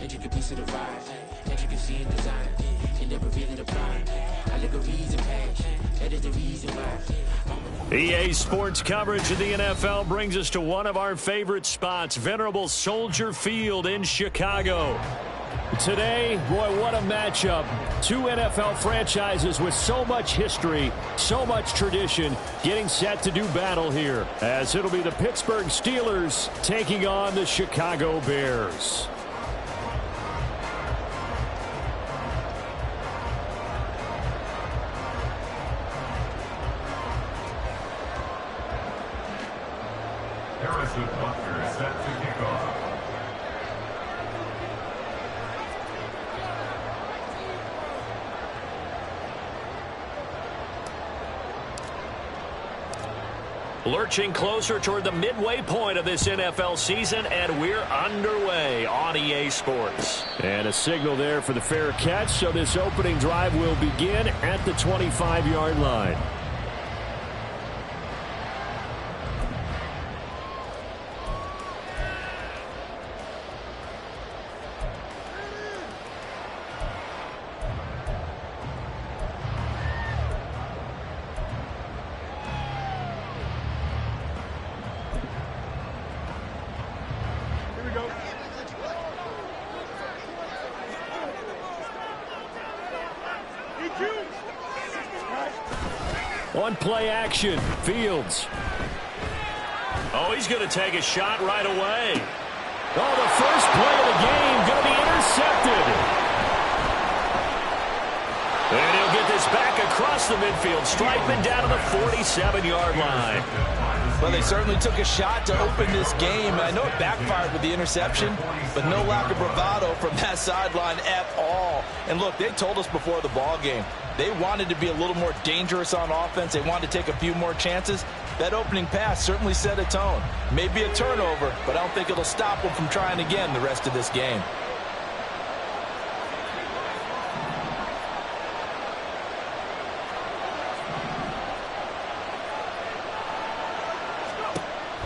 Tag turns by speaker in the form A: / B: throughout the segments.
A: intricate piece of the ride, intricacy in design, and never really applied. Allegories and passion, that is the reason why.
B: EA Sports coverage of the NFL brings us to one of our favorite spots, venerable Soldier Field in Chicago. Today, boy, what a matchup. Two NFL franchises with so much history, so much tradition, getting set to do battle here, as it'll be the Pittsburgh Steelers taking on the Chicago Bears.
C: Harrison Butker is set to kick off.
B: Lurching closer toward the midway point of this NFL season, and we're underway on EA Sports. And a signal there for the fair catch, so this opening drive will begin at the 25-yard line. On play action, Fields. Oh, he's going to take a shot right away. Oh, the first play of the game going to be intercepted. And he'll get this back across the midfield stripe and down to the 47-yard line.
D: Well, they certainly took a shot to open this game. I know it backfired with the interception, but no lack of bravado from that sideline at all. And look, they told us before the ball game, they wanted to be a little more dangerous on offense. They wanted to take a few more chances. That opening pass certainly set a tone. Maybe a turnover, but I don't think it'll stop them from trying again the rest of this game.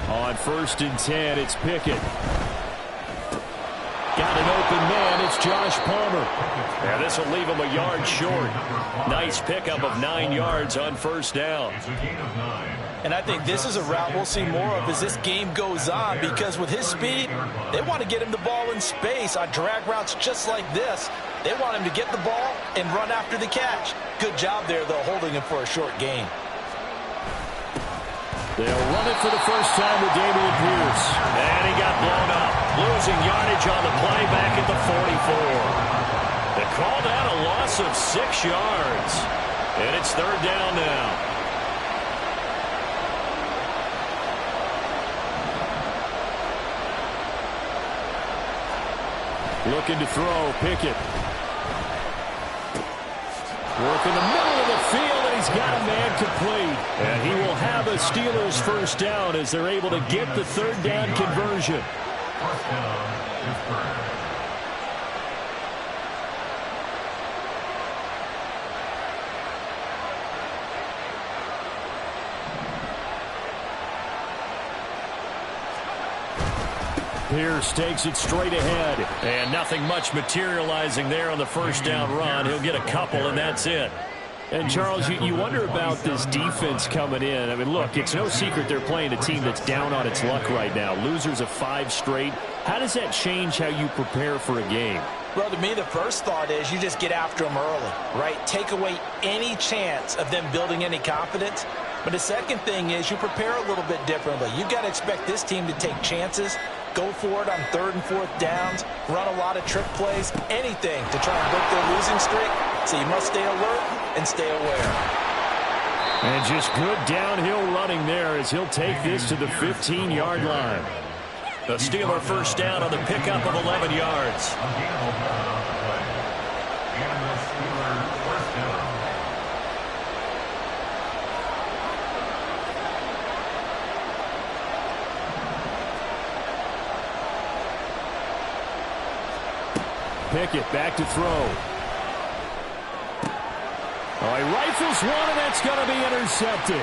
B: On 1st and 10, it's Pickett. Got an open man, it's Josh Palmer. And this will leave him a yard short. Nice pickup of 9 yards on 1st down.
C: It's a gain of 9.
D: And I think this is a route we'll see more of as this game goes on, because with his speed, they want to get him the ball in space on drag routes just like this. They want him to get the ball and run after the catch. Good job there, though, holding him for a short gain.
B: They'll run it for the first time with Dameon Pierce. And he got blown up. Losing yardage on the play back at the 44. They called out a loss of 6 yards. And it's 3rd down now. Looking to throw, Pickett. Work in the middle of the field, and he's got a man complete. And he will have a Steelers first down as they're able to get the 3rd down conversion.
C: First down, Pittsburgh.
B: Pierce takes it straight ahead. And nothing much materializing there on the first down run. He'll get a couple, and that's it. And, Charles, you wonder about this defense coming in. I mean, look, it's no secret they're playing a team that's down on its luck right now. Losers of 5 straight. How does that change how you prepare for a game?
D: Well, to me, the first thought is you just get after them early, right? Take away any chance of them building any confidence. But the second thing is you prepare a little bit differently. You got to expect this team to take chances, go for it on 3rd and 4th downs, run a lot of trick plays, anything to try and break their losing streak. So you must stay alert and stay aware.
B: And just good downhill running there as he'll take this to the 15-yard line. The Steeler first down on the pickup of 11 yards. Pickett back to throw. Oh, he rifles one, and that's going to be intercepted.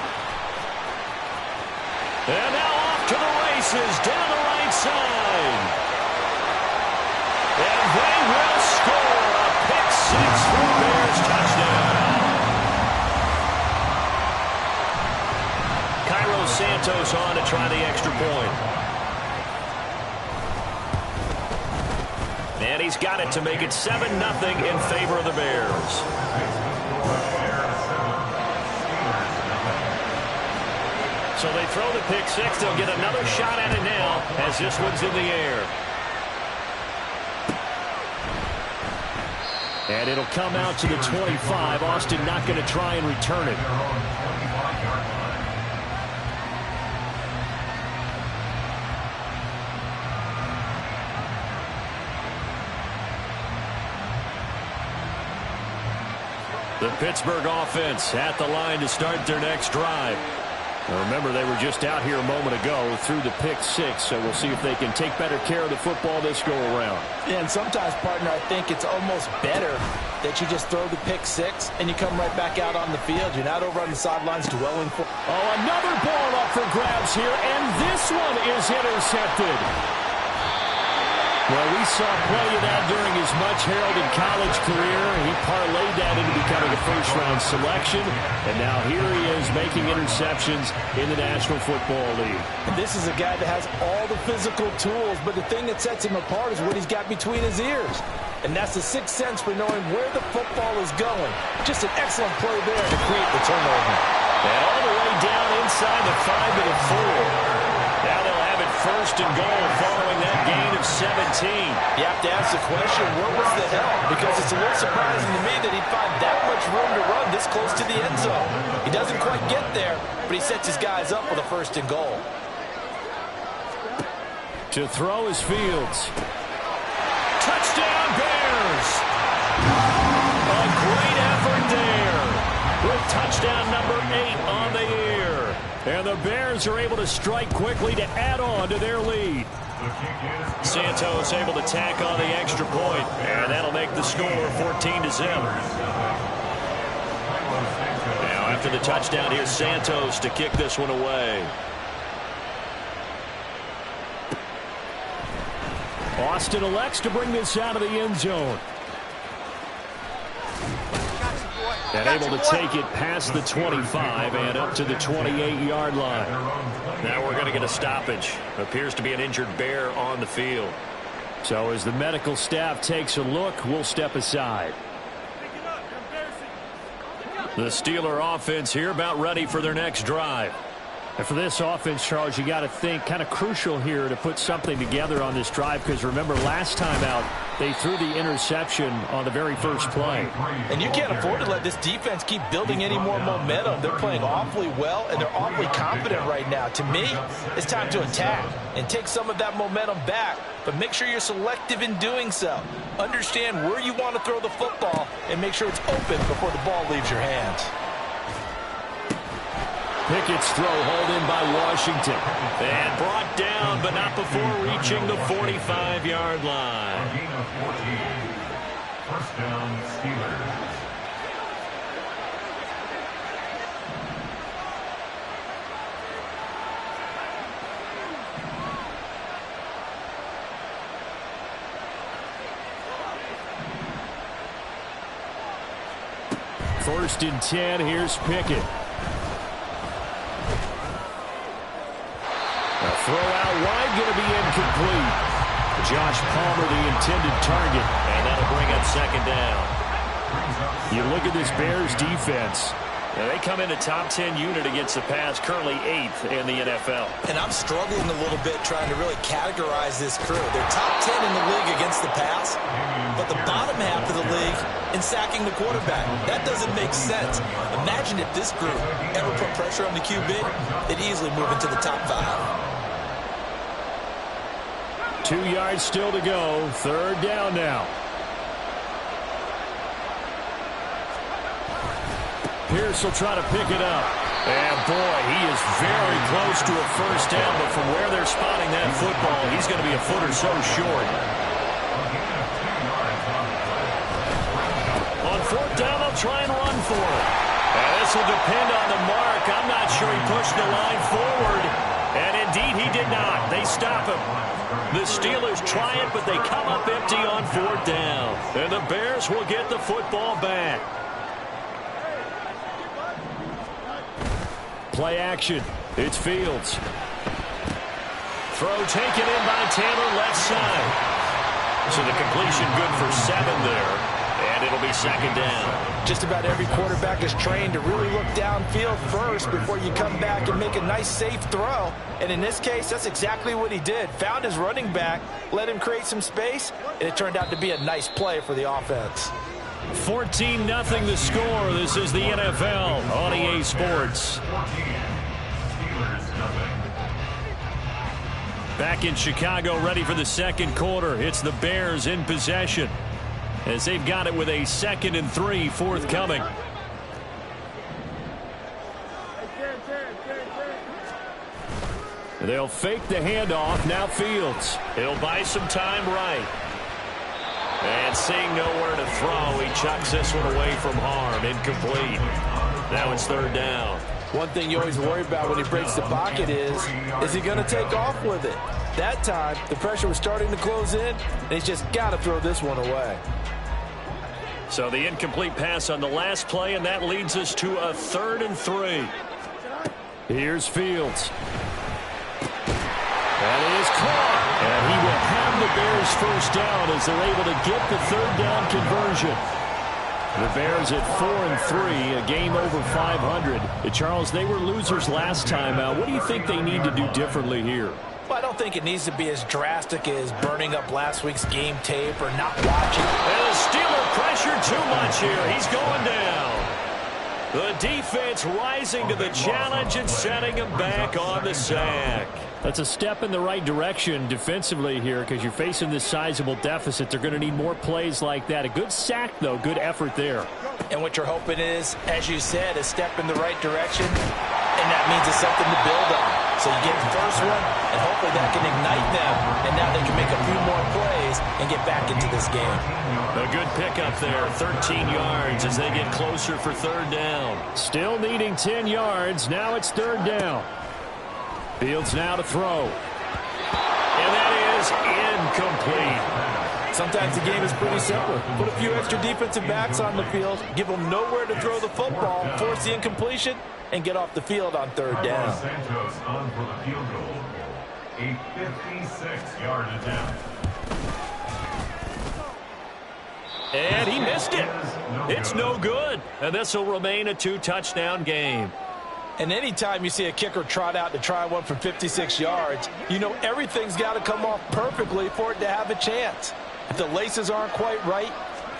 B: And now off to the races down the right side. And Santos on to try the extra point. And he's got it to make it 7-0 in favor of the Bears. So they throw the pick six. They'll get another shot at it now as this one's in the air. And it'll come out to the 25. Austin not going to try and return it. The Pittsburgh offense at the line to start their next drive. Now remember, they were just out here a moment ago through the pick six, so we'll see if they can take better care of the football this go-around.
D: Yeah, and sometimes, partner, I think it's almost better that you just throw the pick six and you come right back out on the field. You're not over on the sidelines dwelling for...
B: Oh, another ball up for grabs here, and this one is intercepted. Well, we saw plenty of that during his much-heralded college career. He parlayed that into becoming a first-round selection, and now here he is making interceptions in the National Football League.
D: And this is a guy that has all the physical tools, but the thing that sets him apart is what he's got between his ears. And that's the sixth sense for knowing where the football is going. Just an excellent play there to create the turnover.
B: And all the way down inside the 5 to the 4. Now they'll have it first and goal following that gain of 17.
D: You have to ask the question, where was the help? Because it's a little surprising to me that he'd find that much room to run this close to the end zone. He doesn't quite get there, but he sets his guys up with a first and goal.
B: To throw is Fields. Touchdown, Bears! A great effort there with touchdown number 8 on the year. And the Bears are able to strike quickly to add on to their lead. Santos able to tack on the extra point, and that'll make the score 14-0. Now after the touchdown, here's Santos to kick this one away. Austin elects to bring this out of the end zone. And able to take it past the 25 and up to the 28-yard line. Now we're going to get a stoppage. Appears to be an injured Bear on the field. So as the medical staff takes a look, we'll step aside. The Steeler offense here about ready for their next drive. And for this offense, Charles, you got to think kind of crucial here to put something together on this drive, because remember last time out they threw the interception on the very first play.
D: And you can't afford to let this defense keep building any more momentum. They're playing awfully well and they're awfully confident right now. To me, it's time to attack and take some of that momentum back, but make sure you're selective in doing so. Understand where you want to throw the football and make sure it's open before the ball leaves your hands.
B: Pickett's throw hauled in by Washington. And brought down, but not before reaching the 45-yard line.
C: Gain of 14. First down, Steelers.
B: First and 10, here's Pickett. A throw out wide, going to be incomplete. Josh Palmer, the intended target, and that'll bring up second down. You look at this Bears defense. Now they come in a top 10 unit against the pass, currently 8th in the NFL.
D: And I'm struggling a little bit trying to really categorize this crew. They're top 10 in the league against the pass, but the bottom half of the league in sacking the quarterback. That doesn't make sense. Imagine if this group ever put pressure on the QB, they'd easily move into the top 5.
B: 2 yards still to go. Third down now. Pierce will try to pick it up. And boy, he is very close to a first down, but from where they're spotting that football, he's going to be a foot or so short. On fourth down, they'll try and run for it. And this will depend on the mark. I'm not sure he pushed the line forward. And indeed, he did not. They stop him. The Steelers try it, but they come up empty on fourth down. And the Bears will get the football back. Play action. It's Fields. Throw taken in by Taylor, left side. So the completion good for 7 there, and it'll be second down.
D: Just about every quarterback is trained to really look downfield first before you come back and make a nice, safe throw. And in this case, that's exactly what he did. Found his running back, let him create some space, and it turned out to be a nice play for the offense.
B: 14-0 the score. This is the NFL on EA Sports. Back in Chicago, ready for the second quarter. It's the Bears in possession as they've got it with a 2nd and 3 forthcoming. They'll fake the handoff. Now Fields. He'll buy some time right. And seeing nowhere to throw, he chucks this one away from harm. Incomplete. Now it's 3rd down.
D: One thing you always worry about when he breaks the pocket is he going to take off with it? That time, the pressure was starting to close in, and he's just got to throw this one away.
B: So the incomplete pass on the last play, and that leads us to a 3rd and 3. Here's Fields. That is caught. And he will have the Bears first down as they're able to get the 3rd down conversion. The Bears at 4-3, a game over 500. Charles, they were losers last time. What do you think they need to do differently here?
D: Well, I don't think it needs to be as drastic as burning up last week's game tape or not watching.
B: And the Steeler pressure too much here. He's going down. The defense rising to the challenge and setting him back on the sack. That's a step in the right direction defensively here because you're facing this sizable deficit. They're going to need more plays like that. A good sack, though. Good effort there.
D: And what you're hoping is, as you said, a step in the right direction, and that means it's something to build on. So you get the first one, and hopefully that can ignite them, and now they can make a few more plays and get back into this game.
B: A good pickup there, 13 yards as they get closer for 3rd down. Still needing 10 yards. Now it's 3rd down. Fields now to throw. And that is incomplete.
D: Sometimes the game is pretty simple. Put a few extra defensive backs on the field, give them nowhere to throw the football, force the incompletion, and get off the field on 3rd down.
C: Santos on for the field goal. A 56-yard attempt.
B: And he missed it. It's no good. And this will remain a 2-touchdown game.
D: And anytime you see a kicker trot out to try one for 56 yards, you know everything's got to come off perfectly for it to have a chance. If the laces aren't quite right,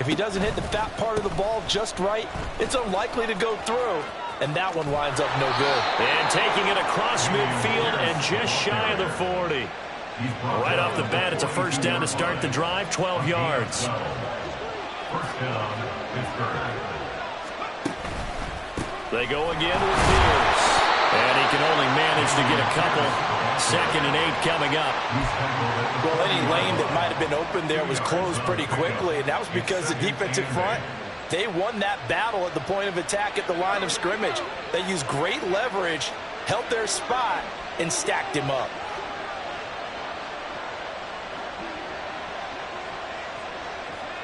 D: if he doesn't hit the fat part of the ball just right, it's unlikely to go through. And that one winds up no good.
B: And taking it across midfield and just shy of the 40. Right off the bat, it's a 1st down to start the drive, 12 yards.
C: 1st down, Pittsburgh.
B: They go again with Pierce. And he can only manage to get a couple. 2nd and 8 coming up.
D: Well, any lane that might have been open there was closed pretty quickly, and that was because the defensive front, they won that battle at the point of attack at the line of scrimmage. They used great leverage, held their spot, and stacked him up.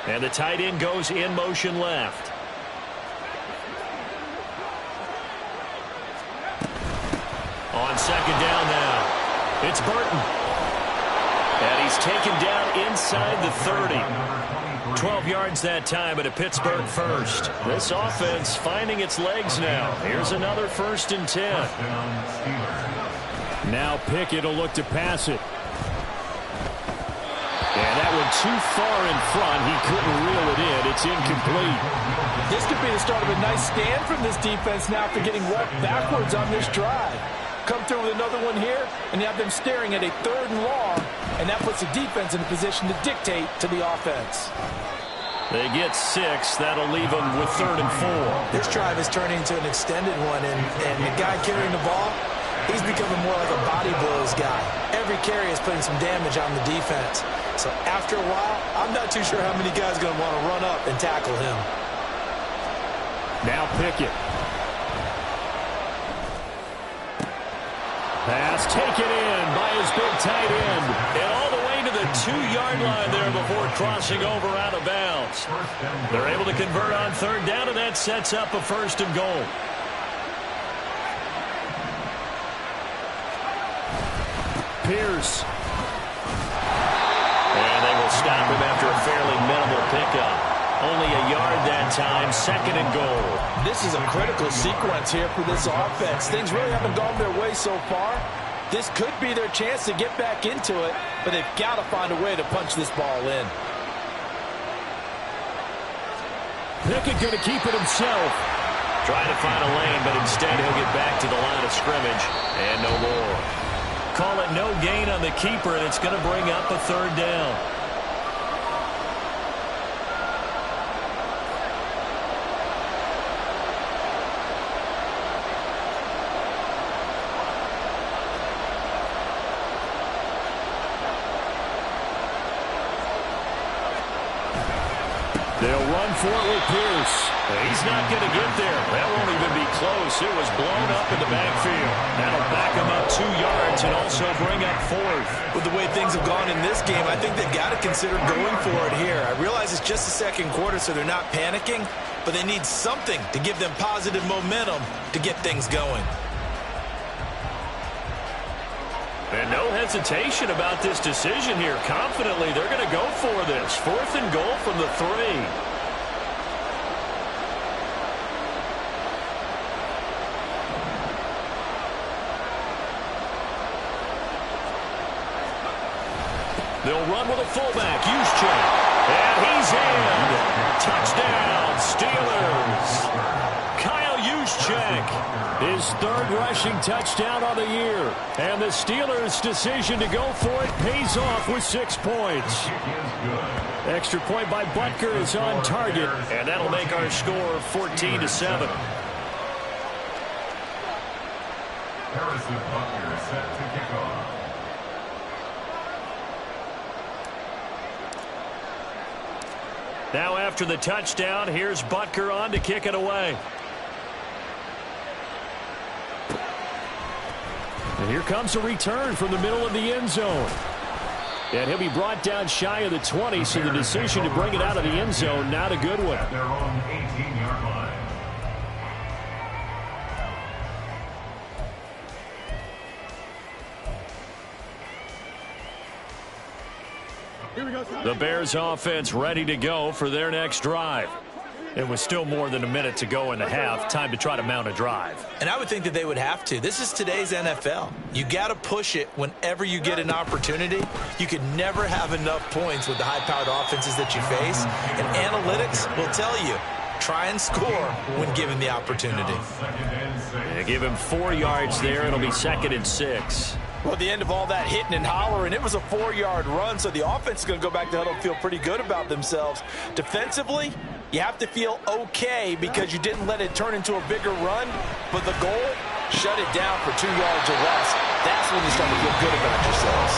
B: And the tight end goes in motion left. On 2nd down now, it's Burton. And he's taken down inside the 30. 12 yards that time, but a Pittsburgh first. This offense finding its legs now. Here's another 1st and 10. Now Pickett will look to pass it. And that one too far in front. He couldn't reel it in. It's incomplete.
D: This could be the start of a nice stand from this defense now after getting walked backwards on this drive. Come through with another one here, and you have them staring at a 3rd and long, and that puts the defense in a position to dictate to the offense.
B: They get 6. That'll leave them with 3rd and 4.
D: This drive is turning into an extended one, and the guy carrying the ball, he's becoming more like a body blows guy. Every carry is putting some damage on the defense. So after a while, I'm not too sure how many guys are going to want to run up and tackle him.
B: Now Pickett. Pass taken in by his big tight end. And all the way to the 2-yard line there before crossing over out of bounds. They're able to convert on 3rd down, and that sets up a 1st and goal. Pierce. And they will stop him after a fairly minimal pickup. Only a yard that time, 2nd and goal.
D: This is a critical sequence here for this offense. Things really haven't gone their way so far. This could be their chance to get back into it, but they've got to find a way to punch this ball in.
B: Pickett going to keep it himself. Trying to find a lane, but instead he'll get back to the line of scrimmage. And no more. Call it no gain on the keeper, and it's going to bring up a 3rd down. They'll run for it with Pierce. He's not going to get there. That won't even be close. It was blown up in the backfield. That'll back him up 2 yards and also bring up 4th.
D: With the way things have gone in this game, I think they've got to consider going for it here. I realize it's just the 2nd quarter, so they're not panicking, but they need something to give them positive momentum to get things going.
B: And no hesitation about this decision here. Confidently, they're going to go for this. 4th and goal from the 3. They'll run with a fullback, Juszczyk. And he's in. Touchdown, Steelers. Kyle Juszczyk. His 3rd rushing touchdown on the year. And the Steelers' decision to go for it pays off with 6 points. Extra point by Butker is on target. And that'll make our score 14-7.
C: Harrison Butker set to kick off.
B: Now after the touchdown, here's Butker on to kick it away. And here comes a return from the middle of the end zone. And he'll be brought down shy of the 20, so the decision to bring it out of the end zone, not a good one.
C: At their own 18-yard line.
B: The Bears offense ready to go for their next drive. It was still more than a minute to go in the half. Time to try to mount a drive.
D: And I would think that they would have to. This is today's NFL. You got to push it whenever you get an opportunity. You can never have enough points with the high-powered offenses that you face. And analytics will tell you, try and score when given the opportunity.
B: Yeah, give him 4 yards there. It'll be 2nd and 6.
D: Well, at the end of all that hitting and hollering, it was a 4-yard run, so the offense is going to go back to huddle and feel pretty good about themselves. Defensively, you have to feel okay because you didn't let it turn into a bigger run, but the goal, shut it down for 2 yards or less. That's when you start to feel good about yourselves.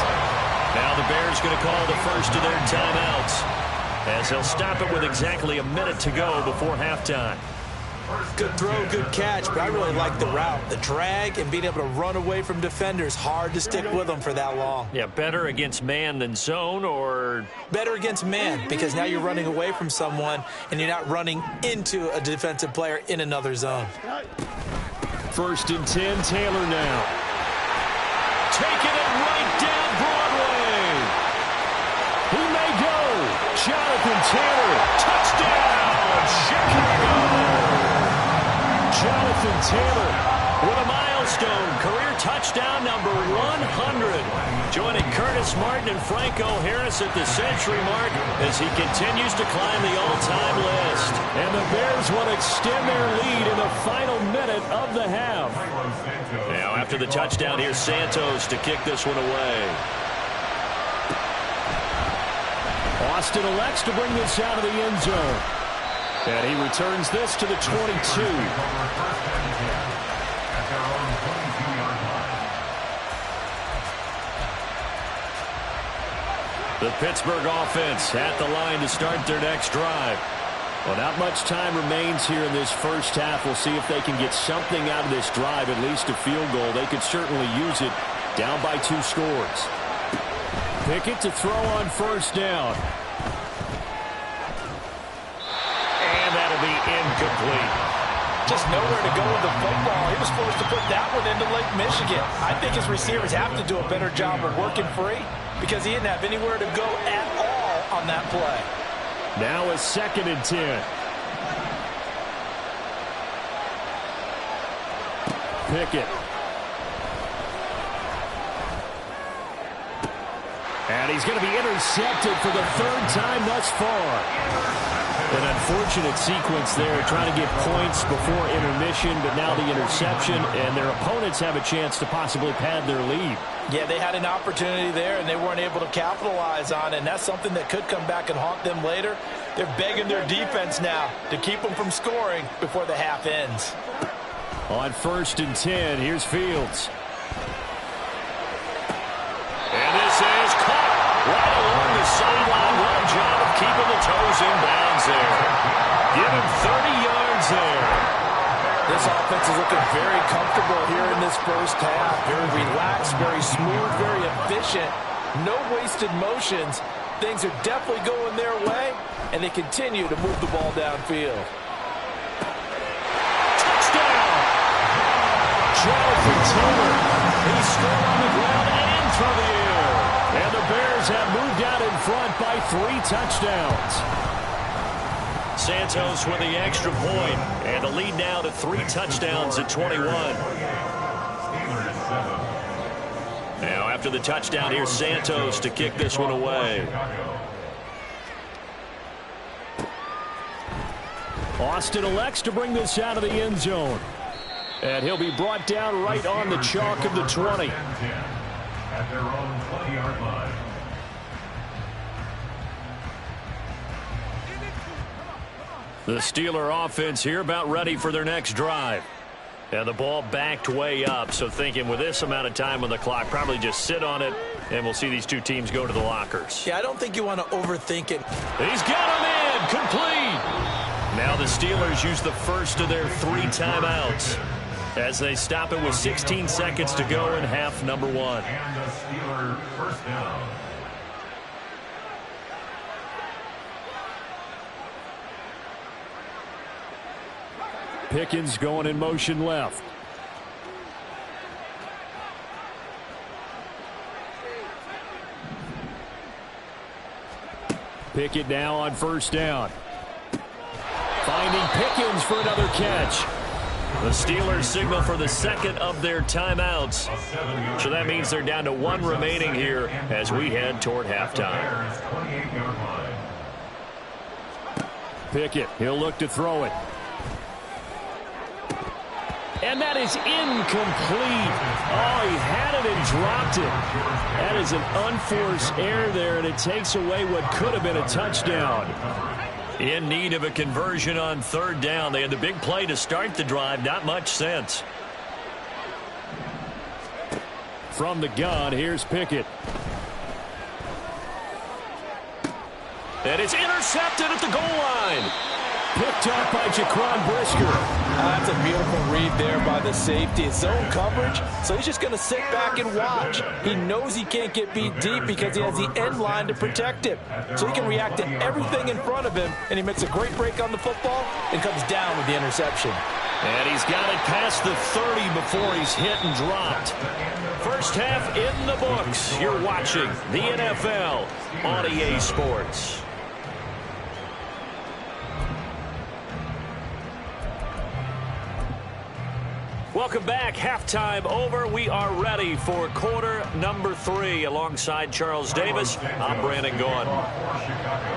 B: Now the Bears going to call the first of their timeouts as they'll stop it with exactly a minute to go before halftime.
D: Good throw, good catch, but I really like the route. The drag and being able to run away from defenders, hard to stick with them for that long.
B: Yeah, better against man than zone, or?
D: Better against man, because now you're running away from someone and you're not running into a defensive player in another zone.
B: 1st and 10, Taylor now. Taking it right down Broadway. He may go. Jonathan Taylor, touchdown, Chicago. Jonathan Taylor with a milestone career touchdown number 100. Joining Curtis Martin and Franco Harris at the century mark as he continues to climb the all-time list. And the Bears will extend their lead in the final minute of the half. Now after the touchdown, here's Santos to kick this one away. Austin elects to bring this out of the end zone. And he returns this to the 22. The Pittsburgh offense at the line to start their next drive. Well, not much time remains here in this first half. We'll see if they can get something out of this drive, at least a field goal. They could certainly use it, down by 2 scores. Pickett to throw on 1st down. And that'll be incomplete.
D: Just nowhere to go with the football. He was forced to put that one into Lake Michigan. I think his receivers have to do a better job of working free because he didn't have anywhere to go at all on that play.
B: Now a 2nd and 10. Pickett. And he's going to be intercepted for the 3rd time thus far. An unfortunate sequence there, trying to get points before intermission, but now the interception, and their opponents have a chance to possibly pad their lead.
D: Yeah, they had an opportunity there, and they weren't able to capitalize on it, and that's something that could come back and haunt them later. They're begging their defense now to keep them from scoring before the half ends.
B: On 1st and 10, here's Fields. And this is caught right along the sideline. Well, job of keeping the toes in bounds there. Give him 30 yards there.
D: This offense is looking very comfortable here in this first half. Very relaxed, very smooth, very efficient. No wasted motions. Things are definitely going their way, and they continue to move the ball downfield.
B: Touchdown! Jonathan Taylor. He's still on the ground and through the air. And the Bears have moved out in front by 3 touchdowns. Santos with the extra point, and the lead now to 3 touchdowns at 21. Now after the touchdown, here's Santos to kick this one away. Austin elects to bring this out of the end zone. And he'll be brought down right on the chalk of the 20.
C: At their own 20-yard line.
B: The Steeler offense here about ready for their next drive. And the ball backed way up, so thinking with this amount of time on the clock, probably just sit on it, and we'll see these two teams go to the lockers.
D: Yeah, I don't think you want to overthink it.
B: He's got him in, complete. Now the Steelers use the first of their 3 timeouts as they stop it with 16 seconds to go in half number 1.
C: And the Steeler first down.
B: Pickens going in motion left. Pickett now on 1st down. Finding Pickens for another catch. The Steelers signal for the 2nd of their timeouts. So that means they're down to 1 remaining here as we head toward halftime. Pickett, he'll look to throw it. And that is incomplete. Oh, he had it and dropped it. That is an unforced error there, and it takes away what could have been a touchdown. In need of a conversion on 3rd down. They had the big play to start the drive. Not much sense. From the gun, here's Pickett. And it's intercepted at the goal line. Picked up by Jaquan Brisker.
D: That's a beautiful read there by the safety. It's zone coverage, so he's just going to sit back and watch. He knows he can't get beat deep because he has the end line to protect him. So he can react to everything in front of him, and he makes a great break on the football and comes down with the interception.
B: And he's got it past the 30 before he's hit and dropped. First half in the books. You're watching the NFL on EA Sports. Welcome back. Halftime over. We are ready for quarter number 3. Alongside Charles Davis, I'm Brandon Gaughan.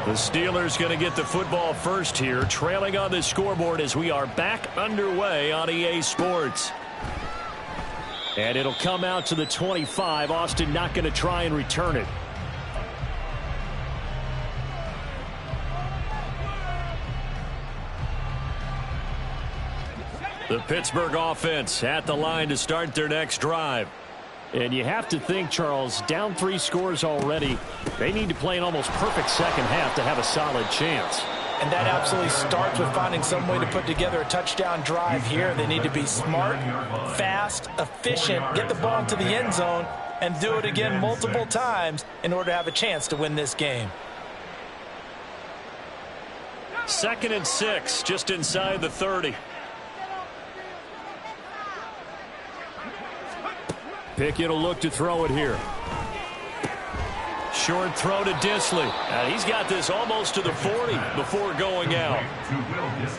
B: The Steelers going to get the football first here, trailing on the scoreboard as we are back underway on EA Sports. And it'll come out to the 25. Austin not going to try and return it. The Pittsburgh offense at the line to start their next drive. And you have to think, Charles, down 3 scores already. They need to play an almost perfect second half to have a solid chance.
D: And that absolutely starts with finding some way to put together a touchdown drive here. They need to be smart, fast, efficient, get the ball into the end zone, and do it again multiple times in order to have a chance to win this game.
B: 2nd and 6, just inside the 30. Pickett will look to throw it here. Short throw to Dissly. And he's got this almost to the 40 before going out.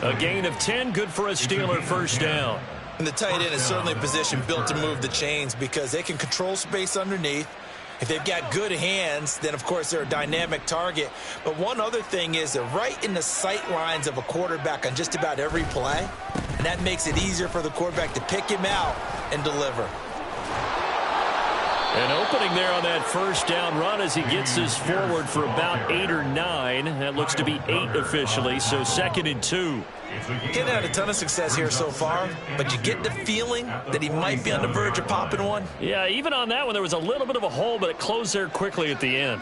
B: A gain of 10, good for a Steeler first down.
D: And the tight end is certainly a position built to move the chains because they can control space underneath. If they've got good hands, then, of course, they're a dynamic target. But one other thing is they're right in the sight lines of a quarterback on just about every play. And that makes it easier for the quarterback to pick him out and deliver.
B: An opening there on that first down run as he gets this forward for about 8 or 9. That looks to be 8 officially, so 2nd and 2.
D: Getting had a ton of success here so far, but you get the feeling that he might be on the verge of popping one.
B: Yeah, even on that one, there was a little bit of a hole, but it closed there quickly at the end.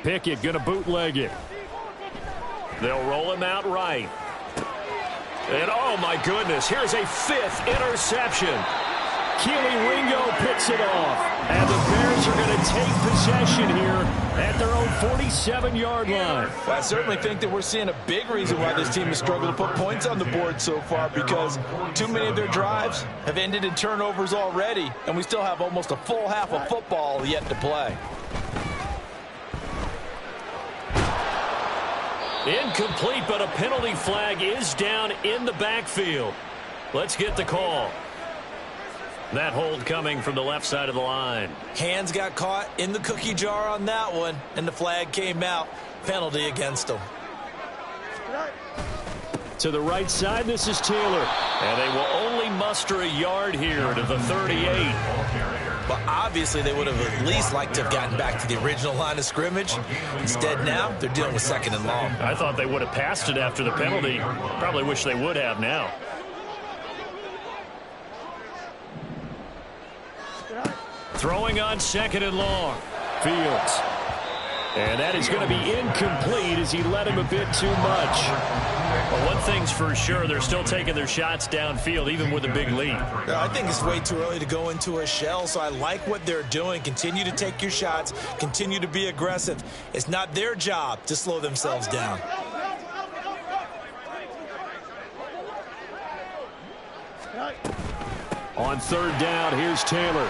B: Pickett going to bootleg it. They'll roll him out right. And, oh, my goodness, here's a 5th interception. Keely Ringo picks it off. And the Bears are going to take possession here at their own 47-yard line.
D: Well, I certainly think that we're seeing a big reason why this team has struggled to put points on the board so far, because too many of their drives have ended in turnovers already, and we still have almost a full half of football yet to play.
B: Incomplete, but a penalty flag is down in the backfield. Let's get the call. That hold coming from the left side of the line.
D: Hands got caught in the cookie jar on that one, and the flag came out. Penalty against them.
B: To the right side, this is Taylor. And they will only muster a yard here to the 38.
D: But obviously they would have at least liked to have gotten back to the original line of scrimmage. Instead now, they're dealing with 2nd and long.
B: I thought they would have passed it after the penalty. Probably wish they would have now. Throwing on 2nd and long. Fields. And that is going to be incomplete as he led him a bit too much. But one thing's for sure, they're still taking their shots downfield, even with a big lead.
D: I think it's way too early to go into a shell, so I like what they're doing. Continue to take your shots. Continue to be aggressive. It's not their job to slow themselves down.
B: On 3rd down, here's Taylor.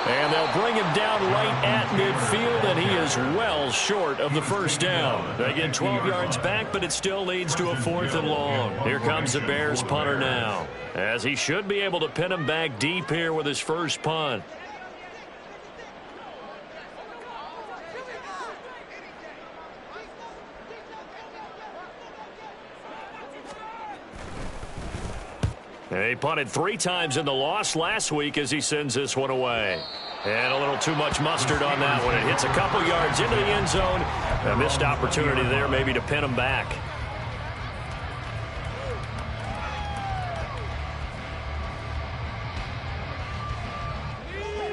B: And they'll bring him down right at midfield, and he is well short of the first down. They get 12 yards back, but it still leads to a 4th and long. Here comes the Bears punter now, as he should be able to pin him back deep here with his first punt. He punted 3 times in the loss last week as he sends this one away. And a little too much mustard on that one. It hits a couple yards into the end zone. A missed opportunity there maybe to pin him back.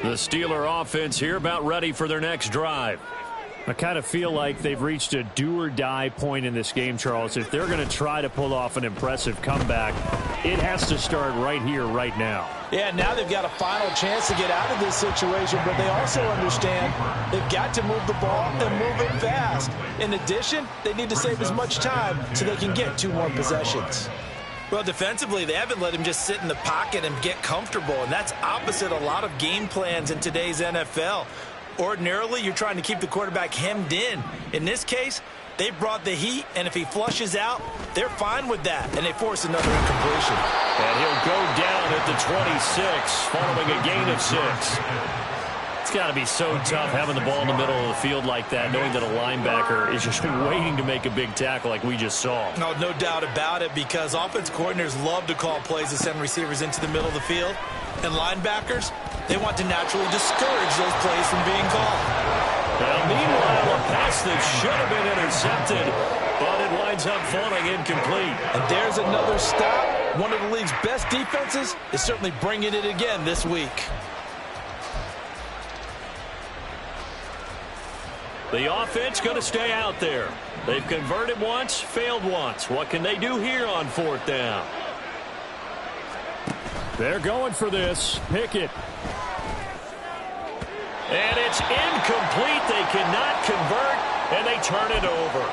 B: The Steeler offense here about ready for their next drive. I kind of feel like they've reached a do-or-die point in this game, Charles. If they're going to try to pull off an impressive comeback, it has to start right here, right now.
D: Yeah, now they've got a final chance to get out of this situation, but they also understand they've got to move the ball and move it fast. In addition, they need to save as much time so they can get 2 more possessions. Well, defensively, they haven't let him just sit in the pocket and get comfortable, and that's opposite a lot of game plans in today's NFL. Ordinarily, you're trying to keep the quarterback hemmed in. In this case, they brought the heat, and if he flushes out, they're fine with that, and they force another incompletion.
B: And he'll go down at the 26, following a gain of 6. It's got to be so tough having the ball in the middle of the field like that, knowing that a linebacker is just waiting to make a big tackle like we just saw.
D: No doubt about it, because offense coordinators love to call plays to send receivers into the middle of the field. And linebackers, they want to naturally discourage those plays from being called.
B: Now, meanwhile, a pass that should have been intercepted, but it winds up falling incomplete.
D: And there's another stop. One of the league's best defenses is certainly bringing it again this week.
B: The offense going to stay out there. They've converted once, failed once. What can they do here on 4th down? They're going for this. Pickett. And it's incomplete. They cannot convert, and they turn it over.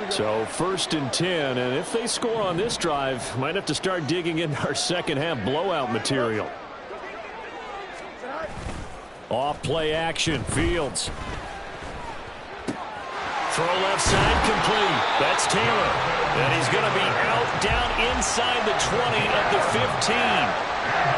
B: So 1st and 10, and if they score on this drive, might have to start digging into our second half blowout material. Off play action, Fields. Throw left side, complete. That's Taylor. And he's going to be out down inside the 20 at the 15.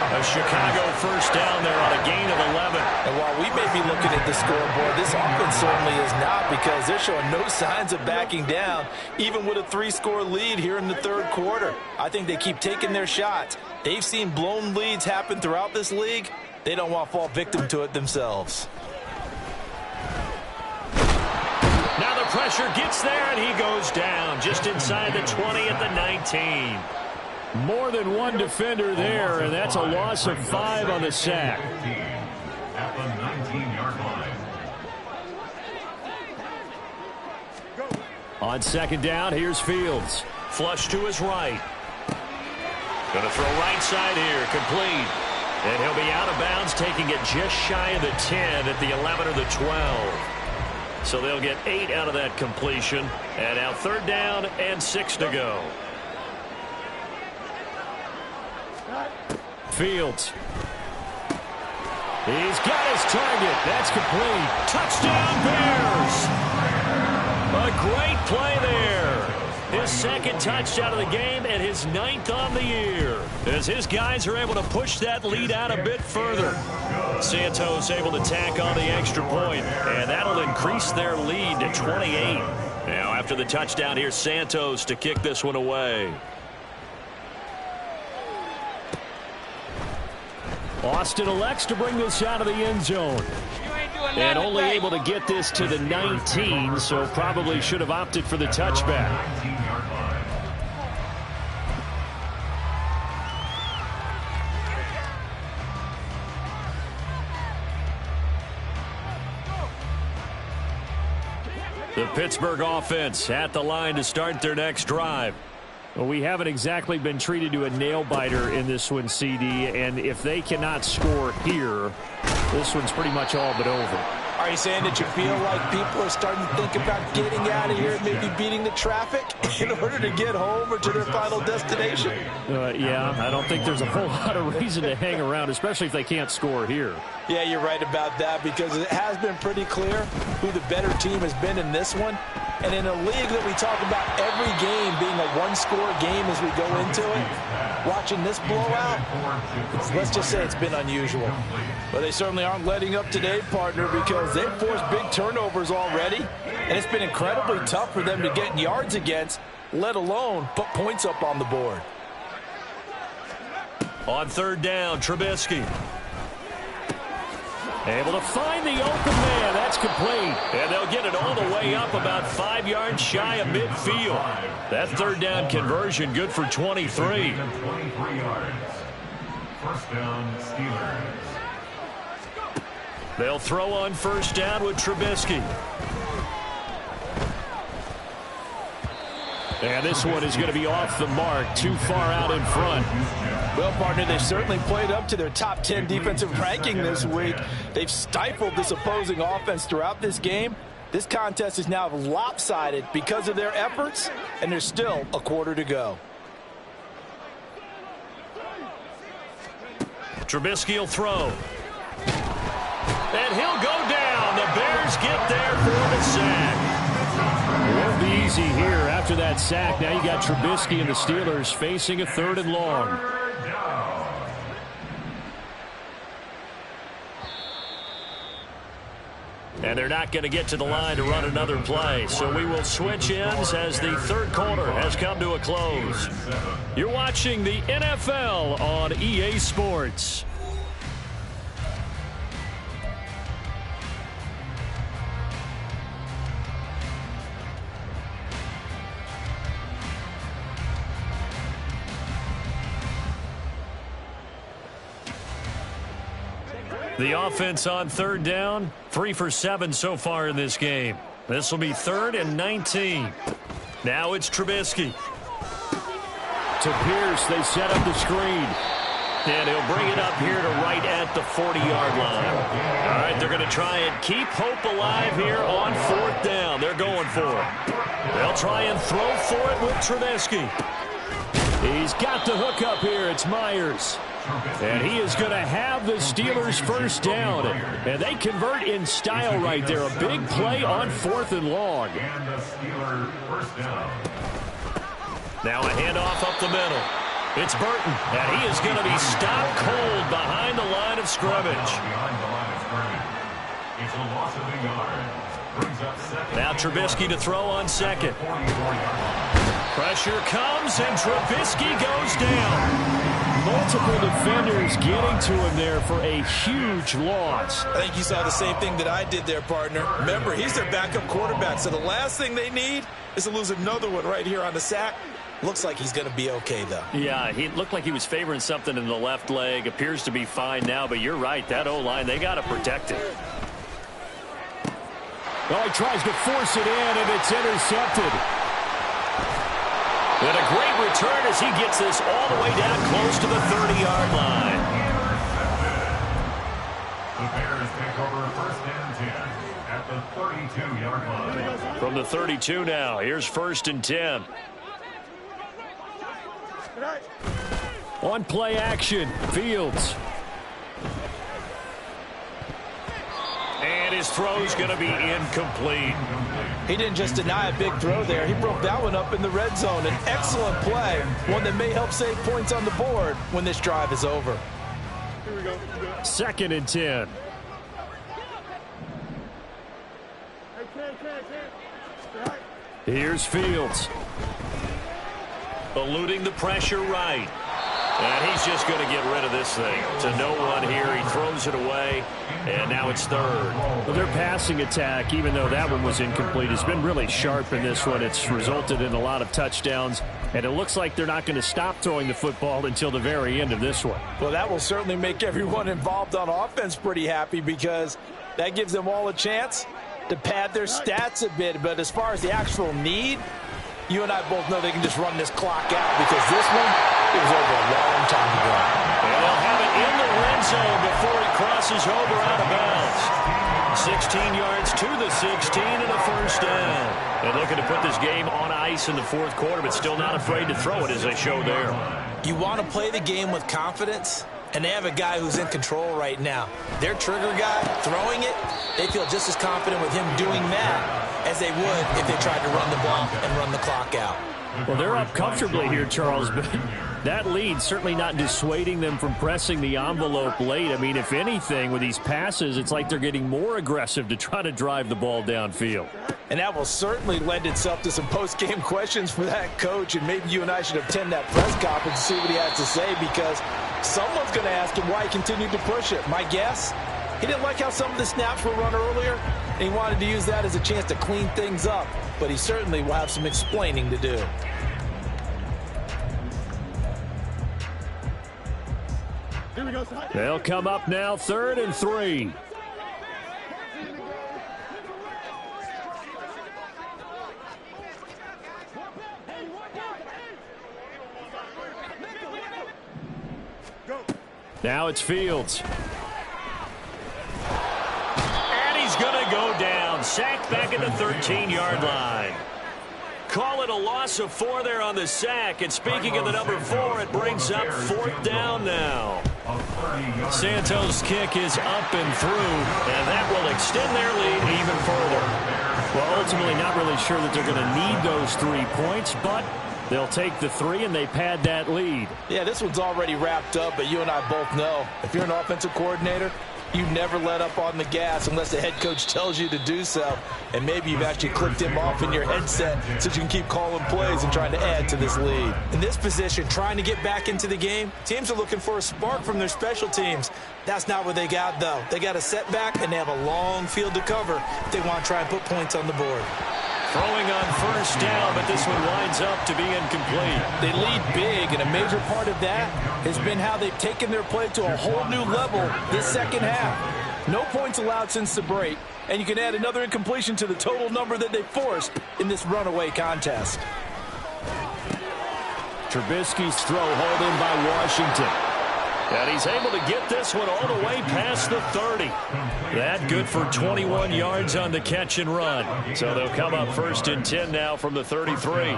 B: A Chicago first down there on a gain of 11.
D: And while we may be looking at the scoreboard, this offense certainly is not, because they're showing no signs of backing down, even with a 3-score lead here in the 3rd quarter. I think they keep taking their shots. They've seen blown leads happen throughout this league. They don't want to fall victim to it themselves.
B: Now the pressure gets there, and he goes down just inside the 20 at the 19. More than one defender there, and that's a loss of 5 on the sack.
C: At the 19-yard line.
B: On 2nd down, here's Fields. Flush to his right. Going to throw right side here, complete. And he'll be out of bounds, taking it just shy of the 10 at the 11 or the 12. So they'll get 8 out of that completion. And now 3rd down and 6 to go. Fields. He's got his target. That's complete. Touchdown, Bears. A great play there. His 2nd touchdown of the game and his 9th on the year, as his guys are able to push that lead out a bit further. Santos able to tack on the extra point, and that'll increase their lead to 28. Now after the touchdown, here's Santos to kick this one away. Austin elects to bring this out of the end zone. And only able to get this to the 19, so probably should have opted for the touchback.
C: 19-yard line.
B: The Pittsburgh offense at the line to start their next drive. Well, we haven't exactly been treated to a nail-biter in this one, CD, and if they cannot score here, this one's pretty much all but over.
D: Are you saying that you feel like people are starting to think about getting out of here and maybe beating the traffic in order to get home or to their final destination?
B: Yeah, I don't think there's a whole lot of reason to hang around, especially if they can't score here.
D: Yeah, you're right about that, because it has been pretty clear who the better team has been in this one. And in a league that we talk about every game being a one-score game as we go into it, watching this blowout, let's just say it's been unusual. But they certainly aren't letting up today, partner, because they've forced big turnovers already, and it's been incredibly tough for them to get yards against, let alone put points up on the board.
B: On 3rd down, Trubisky. Able to find the open man. That's complete. And they'll get it all the way up about 5 yards shy of midfield. That 3rd down conversion good for 23.
C: 23 yards. First down, Steelers.
B: They'll throw on 1st down with Trubisky. And this one is going to be off the mark, too far out in front.
D: Well, partner, they've certainly played up to their top 10 defensive ranking this week. They've stifled this opposing offense throughout this game. This contest is now lopsided because of their efforts, and there's still a quarter to go.
B: Trubisky will throw. And he'll go down. The Bears get there for the sack. Won't be easy here after that sack. Now you got Trubisky and the Steelers facing a 3rd and long. And they're not going to get to the line to run another play. So we will switch ends as the 3rd quarter has come to a close. You're watching the NFL on EA Sports. The offense on 3rd down, 3 for 7 so far in this game. This will be 3rd and 19. Now it's Trubisky. To Pierce, they set up the screen. And he'll bring it up here to right at the 40-yard line. All right, they're going to try and keep hope alive here on 4th down. They're going for it. They'll try and throw for it with Trubisky. He's got the hook up here. It's Myers. And he is going to have the Steelers first down. And they convert in style right there. A big play on 4th and long.
C: And the Steelers first down.
B: Now a handoff up the middle. It's Burton, and he is going to be stopped cold behind the line of scrimmage.
C: Behind the line of scrimmage. It's a loss of a yard. Brings up second.
B: Now Trubisky to throw on second.
C: 44-yard.
B: Pressure comes, and Trubisky goes down. Multiple defenders getting to him there for a huge loss.
D: I think you saw the same thing that I did there, partner. Remember, he's their backup quarterback, so the last thing they need is to lose another one right here on the sack. Looks like he's going to be okay, though.
B: Yeah, he looked like he was favoring something in the left leg. Appears to be fine now, but you're right. That O-line, they got to protect it. Oh, he tries to force it in, and it's intercepted. And a great return as he gets this all the way down close to the 30-yard line.
C: The Bears take over first and 10 at the 32-yard line.
B: From the 32 now, here's 1st and 10. On play action, Fields. And his throw's going to be incomplete.
D: He didn't just deny a big throw there. He broke that one up in the red zone. An excellent play, one that may help save points on the board when this drive is over.
B: 2nd and 10. Here's Fields. Eluding the pressure right. And he's just going to get rid of this thing. To no one here. He throws it away. And now it's 3rd. Well, their passing attack, even though that one was incomplete, has been really sharp in this one. It's resulted in a lot of touchdowns. And it looks like they're not going to stop throwing the football until the very end of this one.
D: Well, that will certainly make everyone involved on offense pretty happy because that gives them all a chance to pad their stats a bit. But as far as the actual need, you and I both know they can just run this clock out because this one, it was over a long time ago.
B: And they'll have it in the red zone before he crosses over out of bounds. 16 yards to the 16 and a first down. And looking to put this game on ice in the 4th quarter, but still not afraid to throw it as they show there.
D: You want to play the game with confidence, and they have a guy who's in control right now. Their trigger guy throwing it, they feel just as confident with him doing that as they would if they tried to run the ball and run the clock out.
B: Well, they're up comfortably here, Charles, but that lead certainly not dissuading them from pressing the envelope late. I mean, if anything, with these passes, it's like they're getting more aggressive to try to drive the ball downfield.
D: And that will certainly lend itself to some post-game questions for that coach, and maybe you and I should attend that press conference and see what he has to say because someone's going to ask him why he continued to push it. My guess, he didn't like how some of the snaps were run earlier, and he wanted to use that as a chance to clean things up, but he certainly will have some explaining to do.
B: They'll come up now 3rd and 3. Now it's Fields. And he's going to go down. Sacked back at the 13-yard line. Call it a loss of 4 there on the sack. And speaking of the number 4, it brings up 4th down now. Santos' kick is up and through, and that will extend their lead even further. Well, ultimately not really sure that they're going to need those 3 points, but they'll take the 3 and they pad that lead.
D: Yeah, this one's already wrapped up, but you and I both know if you're an offensive coordinator, you never let up on the gas unless the head coach tells you to do so. And maybe you've actually clicked him off in your headset so you can keep calling plays and trying to add to this lead. In this position, trying to get back into the game, teams are looking for a spark from their special teams. That's not what they got, though. They got a setback, and they have a long field to cover if they want to try and put points on the board.
B: Throwing on first down, but this one winds up to be incomplete.
D: They lead big, and a major part of that has been how they've taken their play to a whole new level this second half. No points allowed since the break, and you can add another incompletion to the total number that they forced in this runaway contest.
B: Trubisky's throw hauled in by Washington. And he's able to get this one all the way past the 30. That good for 21 yards on the catch and run. So they'll come up 1st and 10 now from the 33.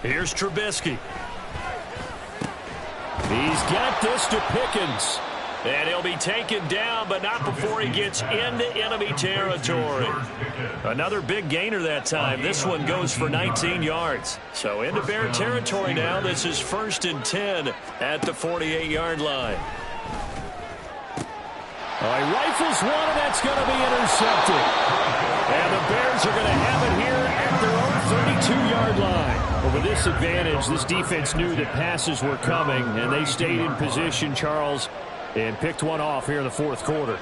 B: Here's Trubisky. He's got this to Pickens. And he'll be taken down, but not before he gets into enemy territory. Another big gainer that time. This one goes for 19 yards. So into Bear territory now. This is 1st and 10 at the 48-yard line. He rifles one, and that's going to be intercepted. And the Bears are going to have it here at their own 32-yard line. Well, with this advantage, this defense knew that passes were coming, and they stayed in position, Charles, and picked one off here in the 4th quarter.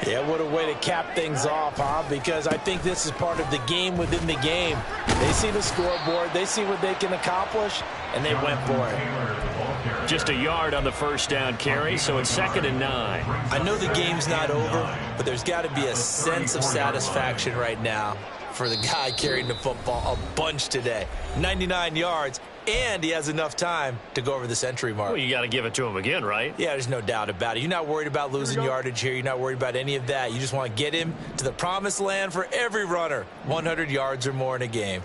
D: Yeah, what a way to cap things off, huh? Because I think this is part of the game within the game. They see the scoreboard, they see what they can accomplish, and they went for it.
B: Just a yard on the 1st down carry, so it's 2nd and 9.
D: I know the game's not over, but there's got to be a sense of satisfaction right now for the guy carrying the football a bunch today. 99 yards, and he has enough time to go over the century mark.
B: Well, you got to give it to him again, right?
D: Yeah, there's no doubt about it. You're not worried about losing yardage here. You're not worried about any of that. You just want to get him to the promised land for every runner. 100 yards or more in a game.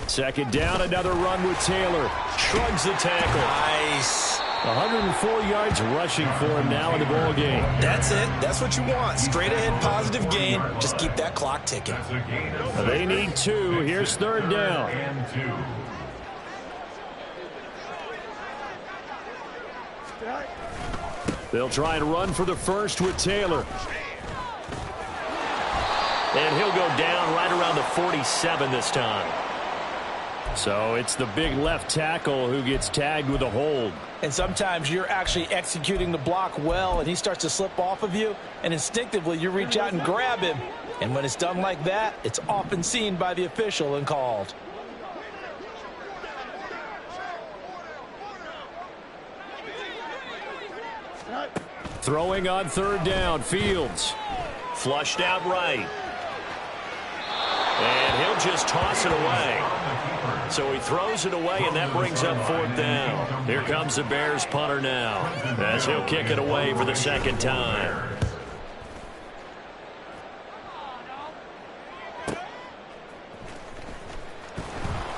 B: Second down, another run with Taylor. Shrugs the tackle.
D: Nice.
B: 104 yards rushing for him now in the ball game.
D: That's it. That's what you want. Straight ahead positive gain. Just keep that clock ticking.
B: They need 2. Here's 3rd down. They'll try and run for the 1st with Taylor. And he'll go down right around the 47 this time. So it's the big left tackle who gets tagged with a hold.
D: And sometimes you're actually executing the block well, and he starts to slip off of you, and instinctively you reach out and grab him. And when it's done like that, it's often seen by the official and called.
B: Throwing on 3rd down, Fields. Flushed out right. And he'll just toss it away. So he throws it away, and that brings up 4th down. Here comes the Bears punter now, as he'll kick it away for the 2nd time.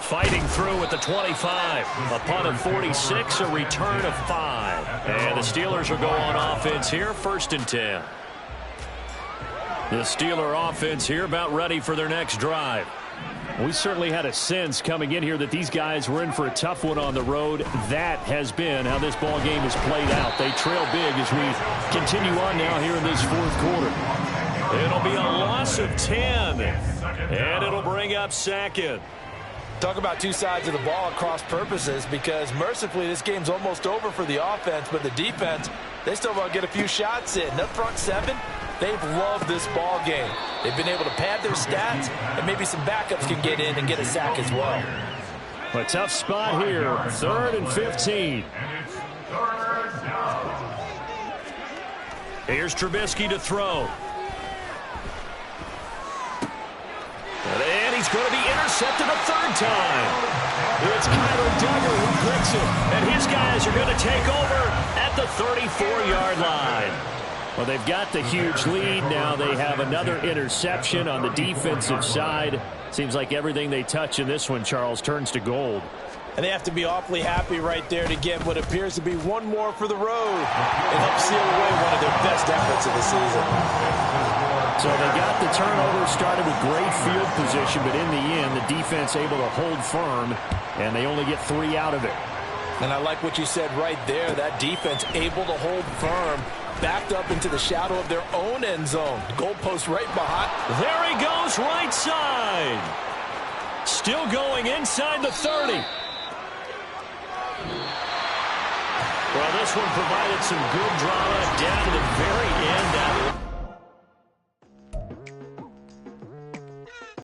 B: Fighting through at the 25. A punt of 46, a return of 5. And the Steelers will go on offense here, 1st and 10. The Steeler offense here about ready for their next drive. We certainly had a sense coming in here that these guys were in for a tough one on the road. That has been how this ball game has played out. They trail big as we continue on now here in this 4th quarter. It'll be a loss of 10, and it'll bring up 2nd.
D: Talk about two sides of the ball at cross purposes, because mercifully this game's almost over for the offense, but the defense, they still want to get a few shots in. That front 7, they've loved this ball game. They've been able to pad their stats, and maybe some backups can get in and get a sack as well.
B: A tough spot here, 3rd and 15. Here's Trubisky to throw. And he's going to be intercepted a 3rd time. It's Kyler Duggar who picks it, and his guys are going to take over at the 34-yard line. Well, they've got the huge lead. Now they have another interception on the defensive side. Seems like everything they touch in this one, Charles, turns to gold.
D: And they have to be awfully happy right there to get what appears to be one more for the road and help seal away one of their best efforts of the season.
B: So they got the turnover, started with great field position, but in the end, the defense able to hold firm, and they only get 3 out of it.
D: And I like what you said right there. That defense able to hold firm, backed up into the shadow of their own end zone. Goalpost right behind.
B: There he goes, right side. Still going inside the 30. Well, this one provided some good drama down to the very end.